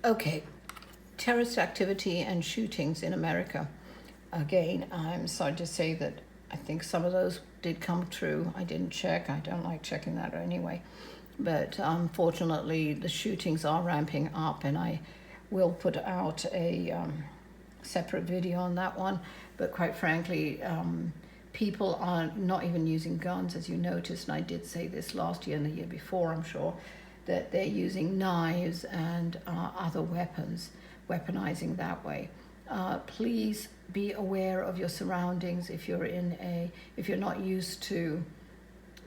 Okay, terrorist activity and shootings in America. Again, I'm sorry to say that I think some of those did come true. I didn't check. I don't like checking that anyway. But unfortunately, the shootings are ramping up, and I will put out a separate video on that one. But quite frankly, people are not even using guns, as you noticed, and I did say this last year and the year before, I'm sure, that they're using knives and other weapons, weaponizing that way. Please be aware of your surroundings if you're not used to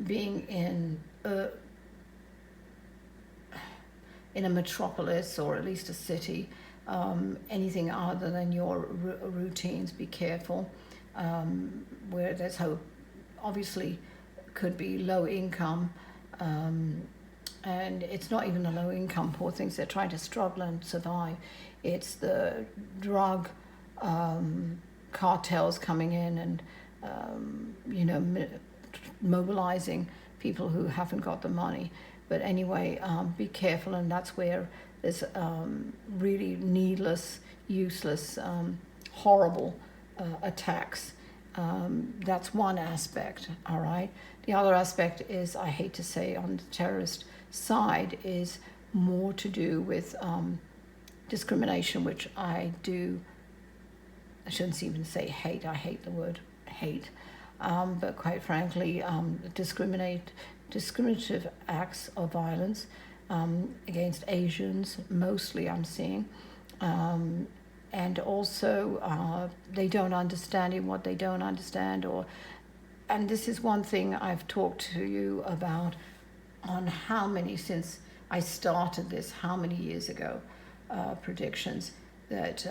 being in a metropolis or at least a city. Anything other than your routines, be careful. Where there's hope, obviously, could be low income. And it's not even the low income poor things, they're trying to struggle and survive. It's the drug cartels coming in and mobilizing people who haven't got the money. But anyway, be careful, and that's where there's really needless, useless, horrible attacks. That's one aspect, all right? The other aspect is, I hate to say, on the terrorist side, is more to do with discrimination, which I shouldn't even say hate, I hate the word hate. But quite frankly, discriminative acts of violence against Asians, mostly I'm seeing. And also they don't understand what they don't understand, and this is one thing I've talked to you about on how many, since I started this, how many years ago, predictions that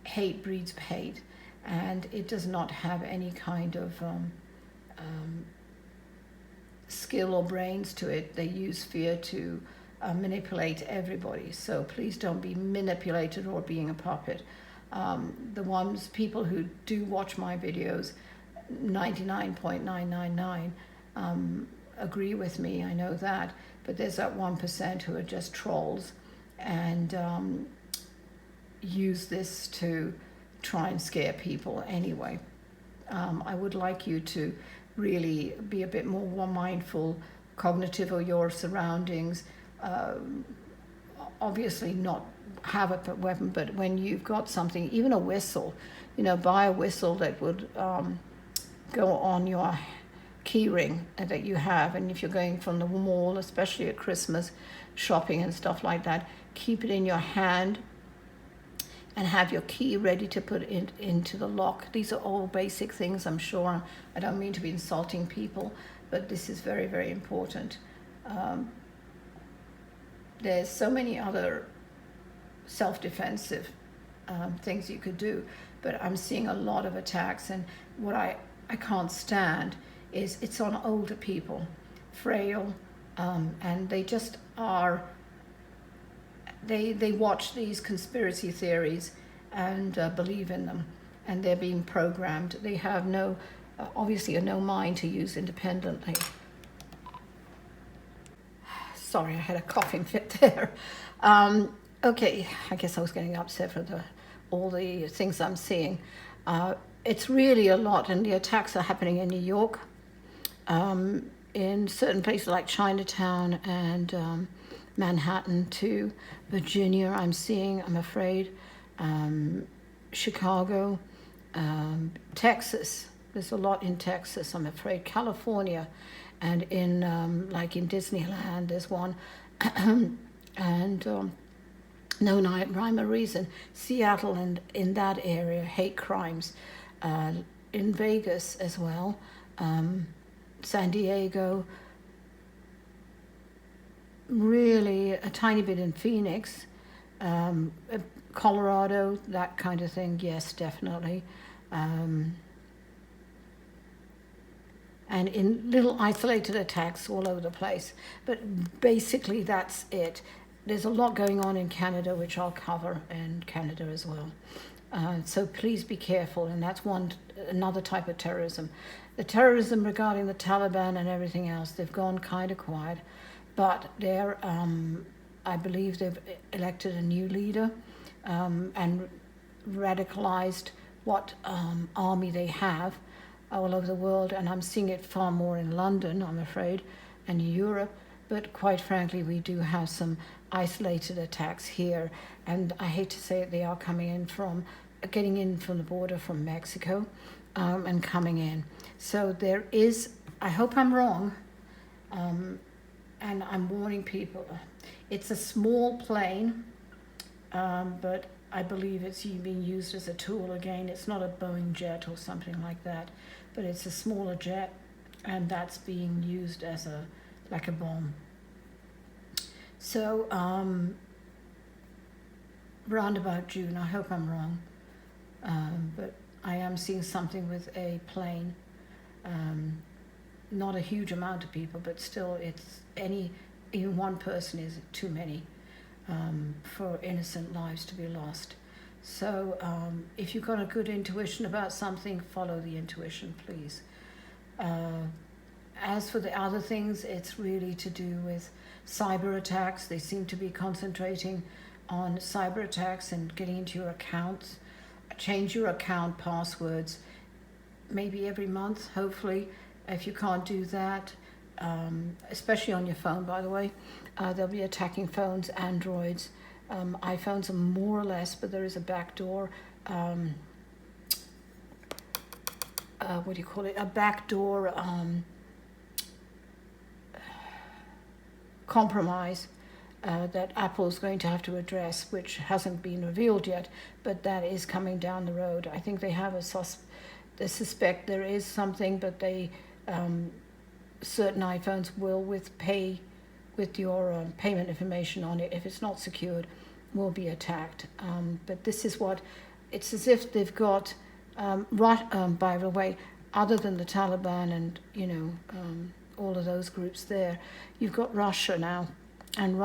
hate breeds hate, and it does not have any kind of skill or brains to it. They use fear to manipulate everybody. So please don't be manipulated or being a puppet. The people who do watch my videos, 99.999 agree with me, I know that, but there's that 1% who are just trolls and use this to try and scare people anyway. I would like you to really be a bit more mindful, cognitive of your surroundings. Obviously not have a weapon, but when you've got something, even a whistle, buy a whistle that would go on your key ring that you have. And if you're going from the mall, especially at Christmas shopping and stuff like that, keep it in your hand and have your key ready to put into the lock. These are all basic things, I'm sure. I don't mean to be insulting people, but this is very, very important. There's so many other self-defensive things you could do, but I'm seeing a lot of attacks, and what I can't stand is it's on older people, frail, and they just are, they watch these conspiracy theories and believe in them, and they're being programmed. They have obviously no mind to use independently. Sorry, I had a coughing fit there. Okay, I guess I was getting upset for all the things I'm seeing. It's really a lot, and the attacks are happening in New York, in certain places like Chinatown and Manhattan too. Virginia, I'm afraid. Chicago, Texas. There's a lot in Texas, I'm afraid. California, and in like in Disneyland, there's one, and no rhyme or reason. Seattle and in that area, hate crimes. In Vegas as well, San Diego, really a tiny bit in Phoenix, Colorado, that kind of thing, yes, definitely. And in little isolated attacks all over the place. But basically that's it. There's a lot going on in Canada, which I'll cover, and Canada as well. So please be careful, and that's another type of terrorism. The terrorism regarding the Taliban and everything else, they've gone kind of quiet, but they're I believe they've elected a new leader and radicalized what army they have all over the world. And I'm seeing it far more in London, I'm afraid, and Europe. But quite frankly, we do have some isolated attacks here. And I hate to say it, they are getting in from the border from Mexico and coming in. So there is, I hope I'm wrong, and I'm warning people. It's a small plane, but I believe it's being used as a tool again. It's not a Boeing jet or something like that, but it's a smaller jet, and that's being used as like a bomb. So round about June, I hope I'm wrong, but I am seeing something with a plane. Not a huge amount of people, but still, even one person is too many for innocent lives to be lost. So if you've got a good intuition about something, follow the intuition, please. As for the other things, it's really to do with cyber attacks. They seem to be concentrating on cyber attacks and getting into your accounts. Change your account passwords maybe every month, hopefully. If you can't do that, especially on your phone, by the way, they'll be attacking phones, Androids. iPhones are more or less, but there is a backdoor, a backdoor compromise that Apple's going to have to address, which hasn't been revealed yet, but that is coming down the road. I think they have they suspect there is something, but they certain iPhones will with your payment information on it, if it's not secured, will be attacked. But this is what it's as if they've got. By the way, other than the Taliban and all of those groups there, you've got Russia now, and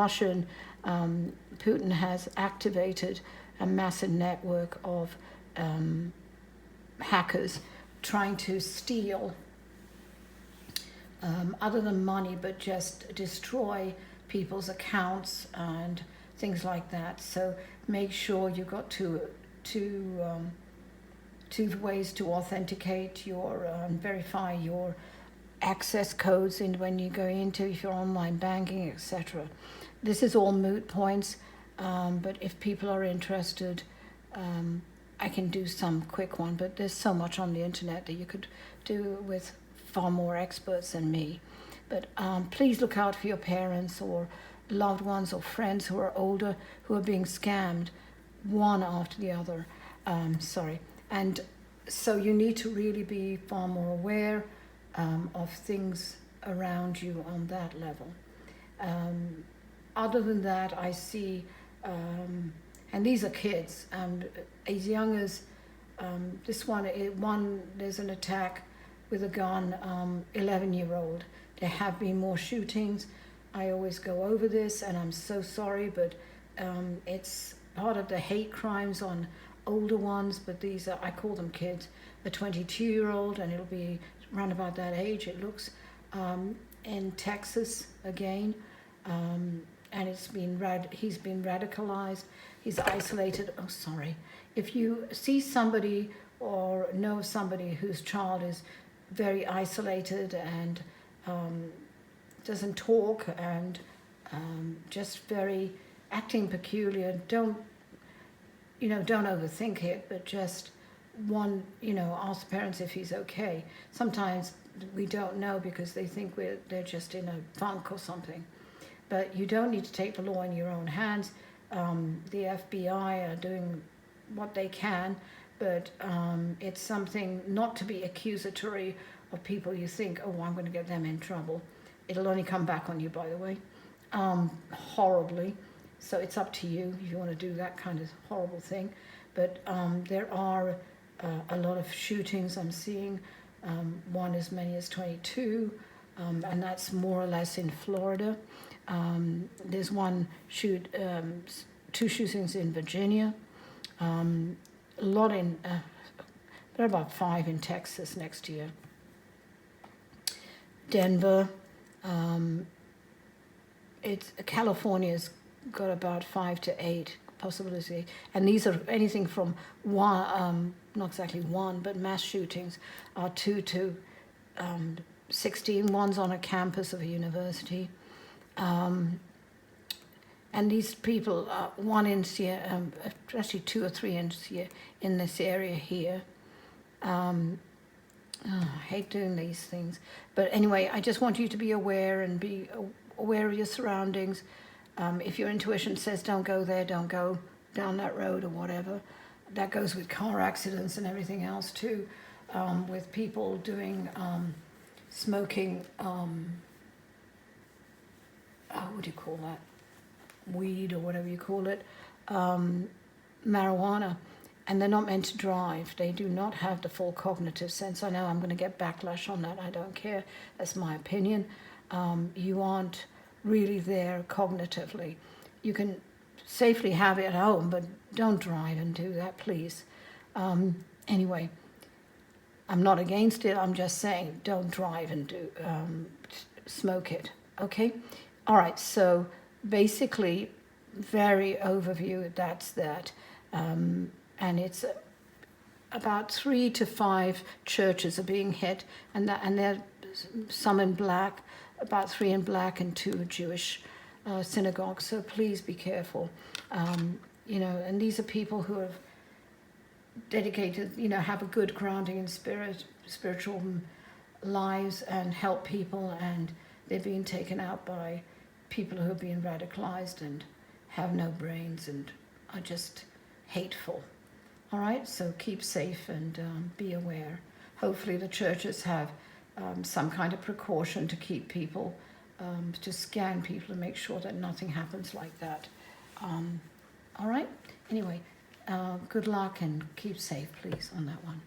Putin has activated a massive network of hackers trying to steal, other than money, but just destroy people's accounts and things like that. So make sure you've got two ways to authenticate verify your access codes when you go into if you're online banking, etc. This is all moot points, but if people are interested, I can do some quick one, but there's so much on the internet that you could do with far more experts than me. But please look out for your parents or loved ones or friends who are older who are being scammed one after the other. And so you need to really be far more aware of things around you on that level. Other than that, I see, and these are kids, as young as this one, there's an attack with a gun, 11-year-old. There have been more shootings. I always go over this, and I'm so sorry, but it's part of the hate crimes on older ones, but these are, I call them kids, a 22-year-old, and it'll be around about that age, it looks, in Texas again, and he's been radicalized, he's isolated. Oh, sorry. If you see somebody or know somebody whose child is very isolated and doesn't talk and just very acting peculiar, don't overthink it, but just ask the parents if he's okay. Sometimes we don't know because they think they're just in a funk or something. But you don't need to take the law in your own hands. The FBI are doing what they can, but it's something not to be accusatory of people you think, oh, I'm going to get them in trouble. It'll only come back on you, by the way, horribly. So it's up to you if you want to do that kind of horrible thing. But there are a lot of shootings I'm seeing, one as many as 22, and that's more or less in Florida. There's two shootings in Virginia, a lot there are about 5 in Texas next year. Denver, California's got about 5 to 8 possibility, and these are anything from one, not exactly one, but mass shootings are 2 to 16. One's on a campus of a university. And these people, one in here, actually 2 or 3 in this area here. I hate doing these things. But anyway, I just want you to be aware and be aware of your surroundings. If your intuition says don't go there, don't go down that road or whatever. That goes with car accidents and everything else too. With people doing smoking, what do you call that? Weed or whatever you call it, marijuana, and they're not meant to drive. They do not have the full cognitive sense. I know I'm going to get backlash on that. I don't care. That's my opinion. You aren't really there cognitively. You can safely have it at home, but don't drive and do that, please. Anyway, I'm not against it. I'm just saying don't drive and do smoke it. Okay? All right, so basically, very overview, that's that. And it's about 3 to 5 churches are being hit, and they're some in black, about 3 in black and 2 Jewish synagogues. So please be careful. And these are people who have dedicated, have a good grounding in spiritual lives and help people, and they're being taken out by people who are being radicalized and have no brains and are just hateful. All right, so keep safe and be aware. Hopefully the churches have some kind of precaution to keep people, to scan people and make sure that nothing happens like that. All right, anyway, good luck and keep safe, please, on that one.